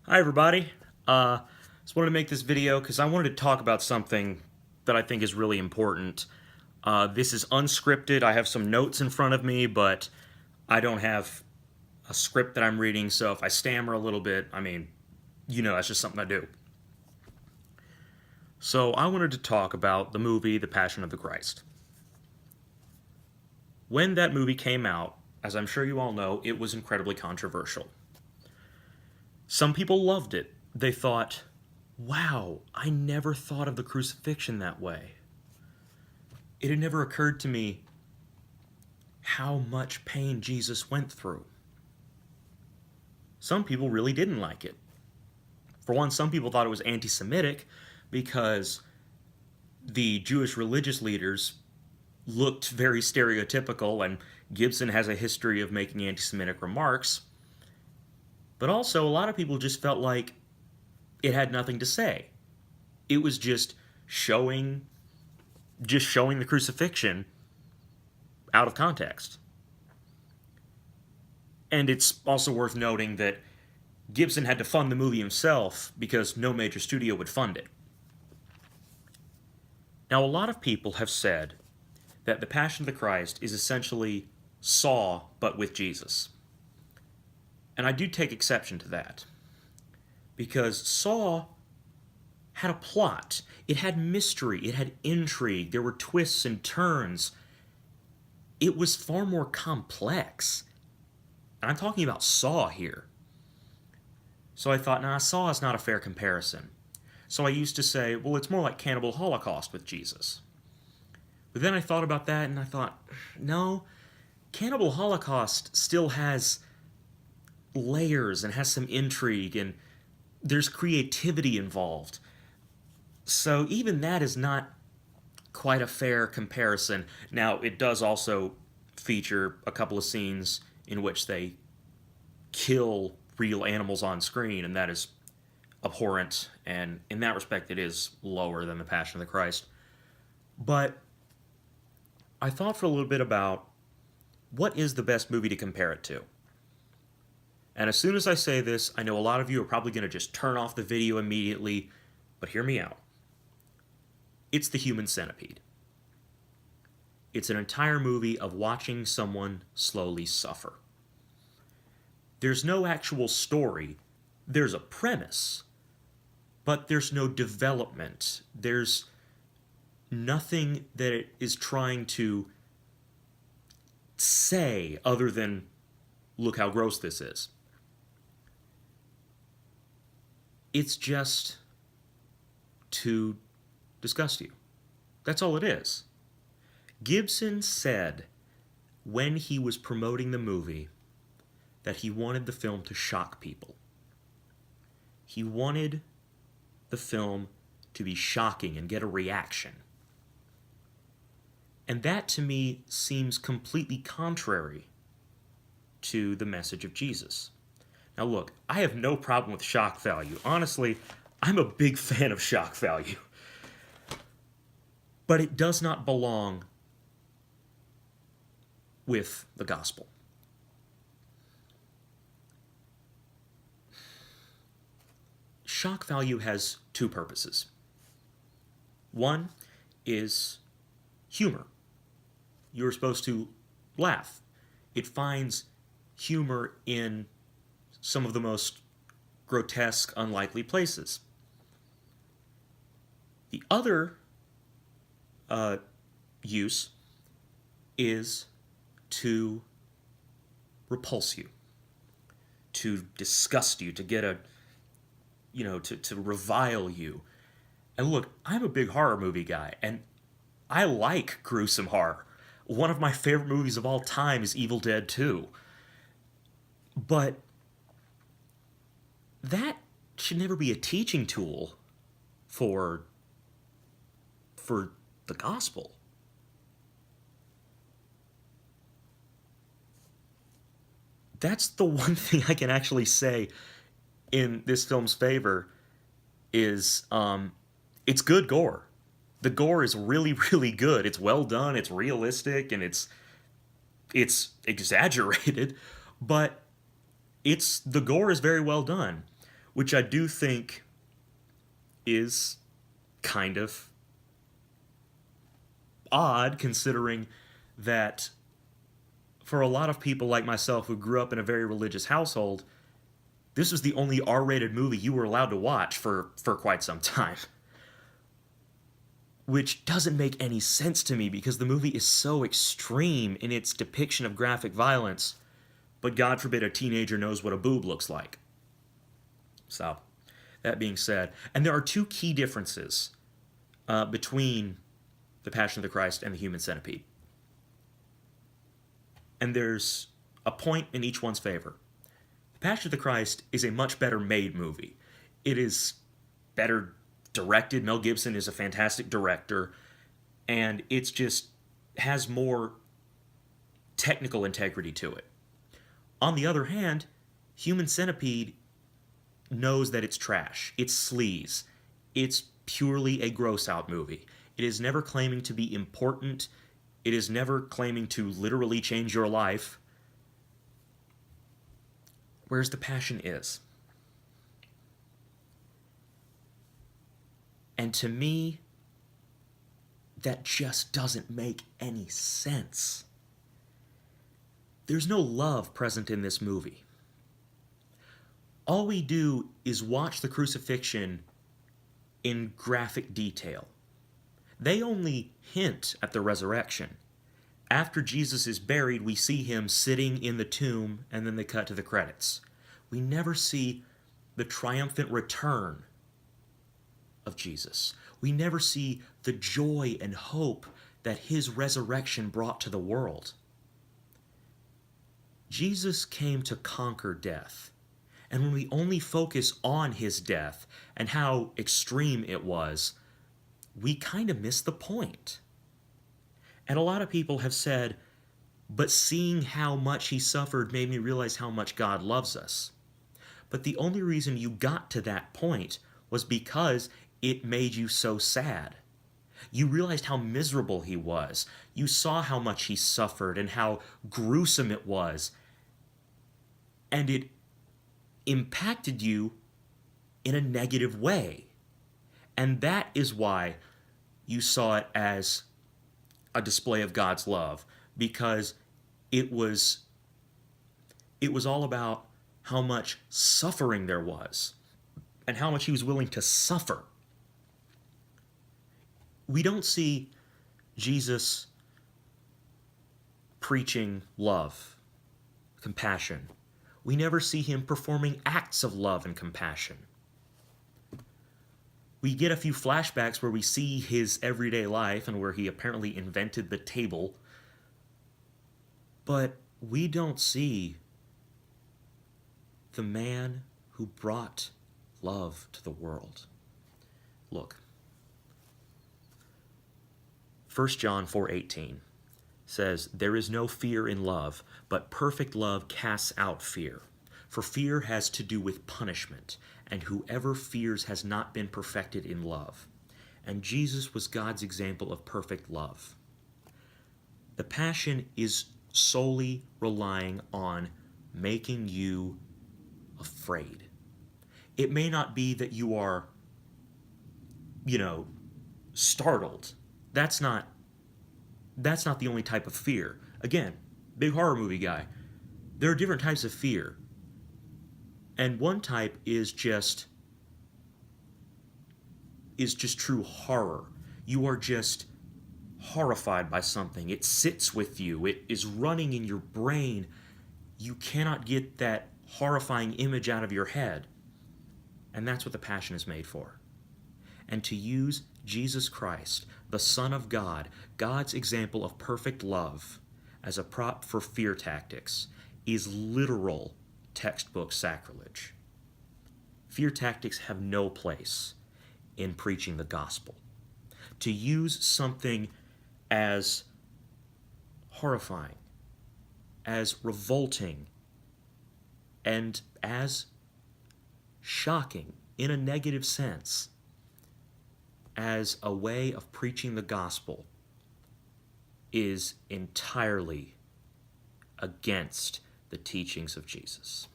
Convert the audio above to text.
Hi everybody. Just wanted to make this video because I wanted to talk about something that I think is really important. This is unscripted. I have some notes in front of me, but I don't have a script that I'm reading, so if I stammer a little bit, that's just something I do. So I wanted to talk about the movie The Passion of the Christ. When that movie came out, as I'm sure you all know, it was incredibly controversial. Some people loved it. They thought, wow, I never thought of the crucifixion that way. It had never occurred to me how much pain Jesus went through. Some people really didn't like it. For one, some people thought it was anti Semitic because the Jewish religious leaders looked very stereotypical, and Gibson has a history of making anti Semitic remarks. But also, a lot of people just felt like it had nothing to say. It was just showing the crucifixion out of context. And it's also worth noting that Gibson had to fund the movie himself because no major studio would fund it. Now, a lot of people have said that The Passion of the Christ is essentially Saw, but with Jesus. And I do take exception to that. Because Saw had a plot. It had mystery. It had intrigue. There were twists and turns. It was far more complex. And I'm talking about Saw here. So I thought, nah, Saw is not a fair comparison. So I used to say, well, it's more like Cannibal Holocaust with Jesus. But then I thought about that and I thought, no, Cannibal Holocaust still has layers and has some intrigue and there's creativity involved. So even that is not quite a fair comparison. Now, it does also feature a couple of scenes in which they kill real animals on screen, and that is abhorrent, and in that respect it is lower than The Passion of the Christ. But I thought for a little bit about what is the best movie to compare it to. And as soon as I say this, I know a lot of you are probably going to just turn off the video immediately, but hear me out. It's The Human Centipede. It's an entire movie of watching someone slowly suffer. There's no actual story. There's a premise, but there's no development. There's nothing that it is trying to say other than, look how gross this is. It's just to disgust you. That's all it is. Gibson said when he was promoting the movie that he wanted the film to shock people. He wanted the film to be shocking and get a reaction. And that to me seems completely contrary to the message of Jesus. Now look, I have no problem with shock value. Honestly, I'm a big fan of shock value. But it does not belong with the gospel. Shock value has two purposes. One is humor. You're supposed to laugh. It finds humor in some of the most grotesque, unlikely places. The other use is to repulse you, to disgust you, to get to revile you. And look, I'm a big horror movie guy, and I like gruesome horror. One of my favorite movies of all time is Evil Dead 2. But that should never be a teaching tool for the gospel. That's the one thing I can actually say in this film's favor is it's good gore. The gore is really, really good. It's well done, it's realistic, and it's exaggerated, but the gore is very well done. which I do think is kind of odd, considering that for a lot of people like myself who grew up in a very religious household, this was the only R-rated movie you were allowed to watch for quite some time. Which doesn't make any sense to me because the movie is so extreme in its depiction of graphic violence, but God forbid a teenager knows what a boob looks like. So, that being said, and there are two key differences between The Passion of the Christ and The Human Centipede. And there's a point in each one's favor. The Passion of the Christ is a much better made movie. It is better directed. Mel Gibson is a fantastic director, and it's just has more technical integrity to it. On the other hand, Human Centipede knows that it's trash. It's sleaze. It's purely a gross-out movie. It is never claiming to be important. It is never claiming to literally change your life. Whereas The Passion is. And to me, that just doesn't make any sense. There's no love present in this movie. All we do is watch the crucifixion in graphic detail. They only hint at the resurrection. After Jesus is buried, we see him sitting in the tomb, and then they cut to the credits. We never see the triumphant return of Jesus. We never see the joy and hope that his resurrection brought to the world. Jesus came to conquer death. And when we only focus on his death and how extreme it was, we kind of miss the point. And a lot of people have said, but seeing how much he suffered made me realize how much God loves us. But the only reason you got to that point was because it made you so sad. You realized how miserable he was. You saw how much he suffered and how gruesome it was. And it impacted you in a negative way. And that is why you saw it as a display of God's love, because it was all about how much suffering there was and how much he was willing to suffer. We don't see Jesus preaching love, compassion. We never see him performing acts of love and compassion. We get a few flashbacks where we see his everyday life and where he apparently invented the table, but we don't see the man who brought love to the world. Look, 1 John 4:18 says, "There is no fear in love, but perfect love casts out fear. For fear has to do with punishment, and whoever fears has not been perfected in love." And Jesus was God's example of perfect love. The Passion is solely relying on making you afraid. It may not be that you are, startled. That's not the only type of fear. Again, big horror movie guy. There are different types of fear. And one type is just true horror. You are just horrified by something. It sits with you. It is running in your brain. You cannot get that horrifying image out of your head. And that's what the Passion is made for. And to use Jesus Christ, the Son of God, God's example of perfect love, as a prop for fear tactics, is literal textbook sacrilege. Fear tactics have no place in preaching the gospel. To use something as horrifying, as revolting, and as shocking in a negative sense as a way of preaching the gospel is entirely against the teachings of Jesus.